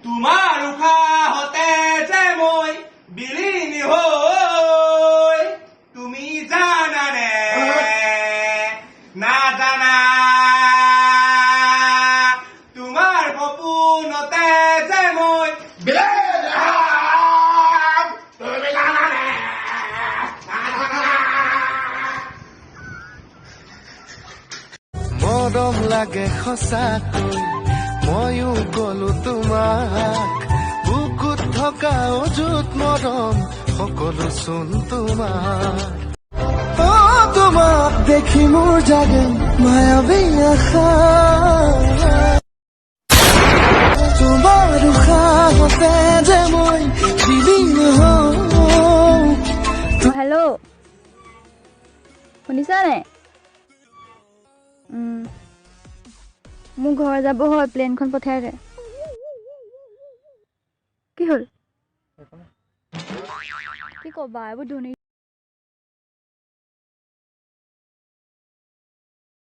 তোমাৰ উশাহতে যে মই বিলীন হৈ, তুমি জানানে নাজানা, তোমাৰ সপোনতে যে মই বিলীন হৈ, তুমি জানানে নাজানা। মৰম লাগে সঁচাকৈ ময়ো গলো তোমাক, বুকুত থকা অযুত মৰম সকলো চোন তোমাৰ। তোমাক দেখি মোৰ জাগে মায়াবী আশা, তোমাৰ উশাহতে যে মই বিলীন হওঁ। হেল্ল' শুনিছা নাই? মোৰ ঘৰ যাব হয়, প্লেনখন পঠাই দে। কি হ'ল? কি ক'বা এইবোৰ ধনী